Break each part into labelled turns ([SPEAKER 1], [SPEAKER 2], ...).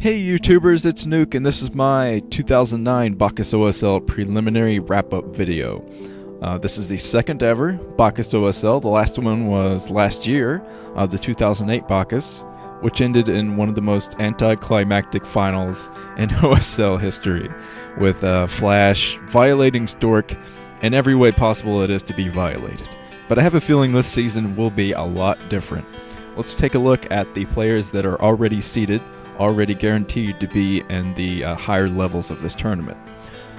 [SPEAKER 1] Hey YouTubers, it's Nuke, and this is my 2009 Bacchus OSL preliminary wrap-up video. This is the second ever Bacchus OSL. The last one was last year, the 2008 Bacchus, which ended in one of the most anticlimactic finals in OSL history, with Flash violating Stork in every way possible it is to be violated. But I have a feeling this season will be a lot different. Let's take a look at the players that are already seeded, already guaranteed to be in the higher levels of this tournament.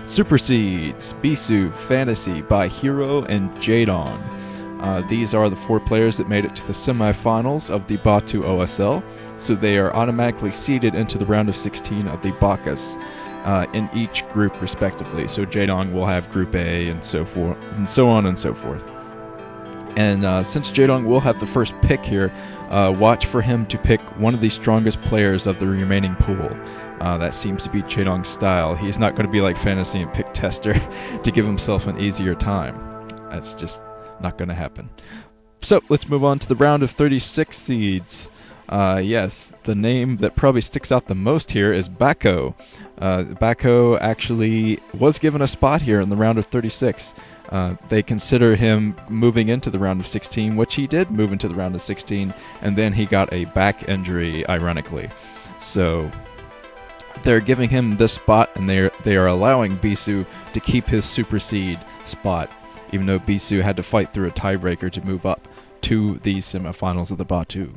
[SPEAKER 1] Super Seeds, Bisu, Fantasy, by.hero, and Joong. These are the 4 players that made it to the semifinals of the Bacchus OSL, so they are automatically seeded into the round of 16 of the Bacchus in each group respectively. So Joong will have Group A and so forth, and so on and so forth. And since Joong will have the first pick here, watch for him to pick one of the strongest players of the remaining pool. That seems to be Joong's style. He's not going to be like Fantasy and pick Tester to give himself an easier time. That's just not going to happen. So let's move on to the round of 36 seeds. Yes, the name that probably sticks out the most here is Bacchus. Bacchus actually was given a spot here in the round of 36. They consider him moving into the round of 16, which he did move into the round of 16, and then he got a back injury, ironically. So they're giving him this spot, and they are allowing Bisu to keep his Super Seed spot, even though Bisu had to fight through a tiebreaker to move up to the semifinals of the Bacchus.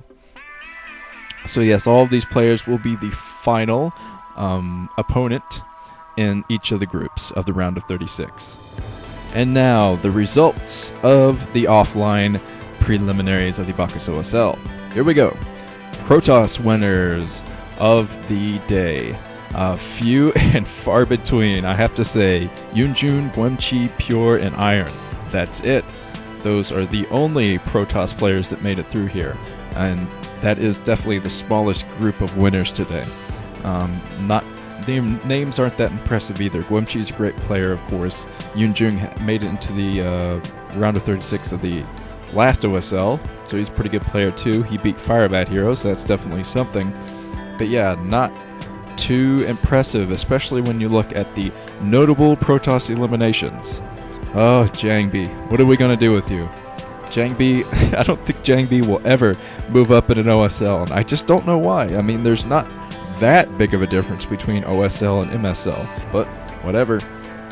[SPEAKER 1] So yes, all of these players will be the final opponent in each of the groups of the round of 36. And now, the results of the offline preliminaries of the Bacchus OSL. Here we go. Protoss Winners of the day. Few and far between, I have to say. Yoon, GuemChi, Pure, and Iron. That's it. Those are the only Protoss players that made it through here. And that is definitely the smallest group of winners today. The names aren't that impressive either. GuemChi is a great player, of course. Yoon made it into the round of 36 of the last OSL, so he's a pretty good player too. He beat firebathero, so that's definitely something. But yeah, not too impressive, especially when you look at the notable Protoss eliminations. Oh, Jangbi, what are we going to do with you? Jangbi, I don't think Jangbi will ever move up in an OSL, and I just don't know why. I mean, there's not that big of a difference between OSL and MSL, but whatever.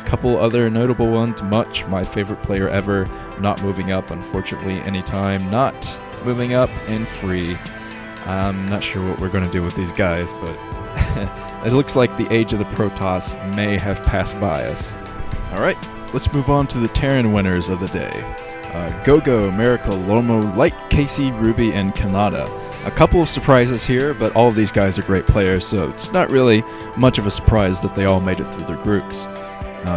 [SPEAKER 1] Couple other notable ones. Much, my favorite player ever, not moving up, unfortunately, anytime. Not moving up, and Free. I'm not sure what we're going to do with these guys, but it looks like the age of the Protoss may have passed by us. Alright, let's move on to the Terran winners of the day. go.go, Miracle, Lomo, Light, Casy, Ruby, and Canata. A couple of surprises here, but all of these guys are great players, so it's not really much of a surprise that they all made it through their groups.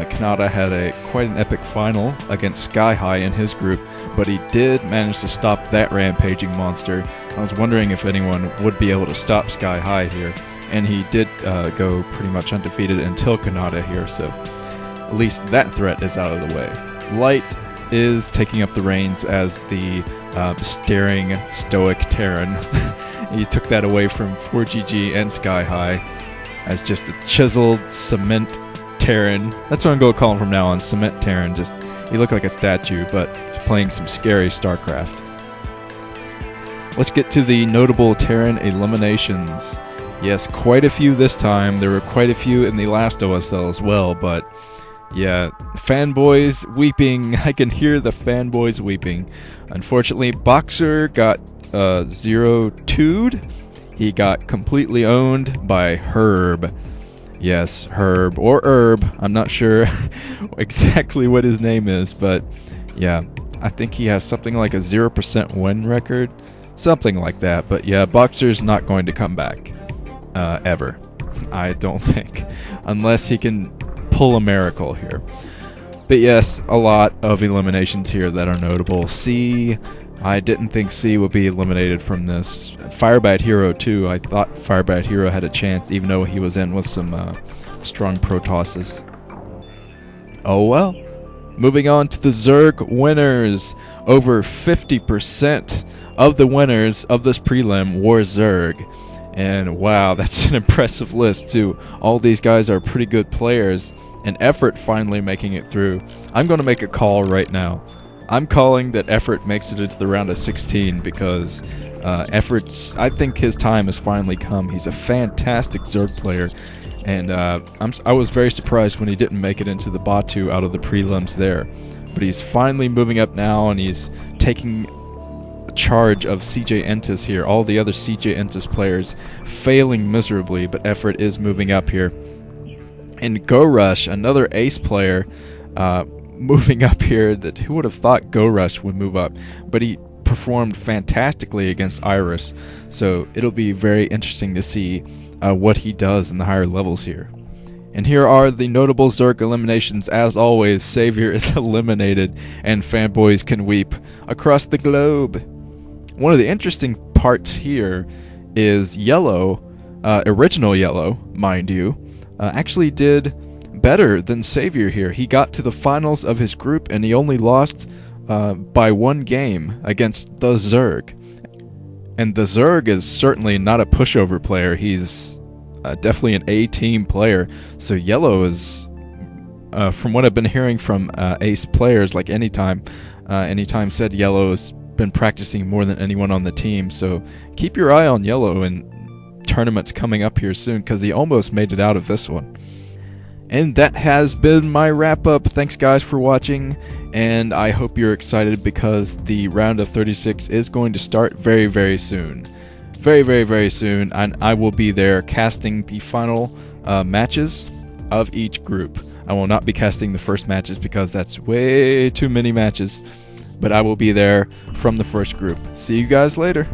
[SPEAKER 1] Canata had quite an epic final against SkyHigh in his group, but he did manage to stop that rampaging monster. I was wondering if anyone would be able to stop SkyHigh here, and he did go pretty much undefeated until Canata here, so at least that threat is out of the way. Light is taking up the reins as the staring, stoic Terran. He took that away from ForGG and SkyHigh as just a chiseled cement Terran. That's what I'm going to call him from now on, cement Terran. Just, he looked like a statue, but he's playing some scary Starcraft. Let's get to the notable Terran eliminations. Yes, quite a few this time. There were quite a few in the last OSL as well, but yeah, fanboys weeping. I can hear the fanboys weeping. Unfortunately, Boxer got 0-2'd. He got completely owned by Herb. Yes, Herb, or Herb. I'm not sure exactly what his name is, but yeah, I think he has something like a 0% win record. Something like that, but yeah, Boxer's not going to come back. Ever. I don't think. Unless he can pull a miracle here. But yes, a lot of eliminations here that are notable. C, I didn't think C would be eliminated from this. firebathero too. I thought firebathero had a chance, even though he was in with some strong Protosses. Oh well. Moving on to the Zerg Winners. Over 50% of the winners of this prelim were Zerg. And wow, that's an impressive list too. All these guys are pretty good players, and Effort finally making it through. I'm going to make a call right now. I'm calling that Effort makes it into the round of 16 because Effort's, I think his time has finally come. He's a fantastic Zerg player, and I was very surprised when he didn't make it into the Batu out of the prelims there. But he's finally moving up now, and he's taking charge of CJ Entis here. All the other CJ Entis players failing miserably, but Effort is moving up here. And Go Rush, another ace player, moving up here. That who would have thought Go Rush would move up? But he performed fantastically against Iris, so it'll be very interesting to see what he does in the higher levels here. And here are the notable Zerg eliminations. As always, Savior is eliminated, and fanboys can weep across the globe. One of the interesting parts here is Yellow, original Yellow, mind you, actually did better than Savior here. He got to the finals of his group, and he only lost by 1 game against the Zerg. And the Zerg is certainly not a pushover player. He's definitely an A-team player. So Yellow is, from what I've been hearing from ace players, like Anytime said Yellow has been practicing more than anyone on the team. So keep your eye on Yellow in tournaments coming up here soon, because he almost made it out of this one. And that has been my wrap-up. Thanks, guys, for watching, and I hope you're excited because the round of 36 is going to start very, very soon. Very, very, very soon, and I will be there casting the final matches of each group. I will not be casting the first matches because that's way too many matches, but I will be there from the first group. See you guys later.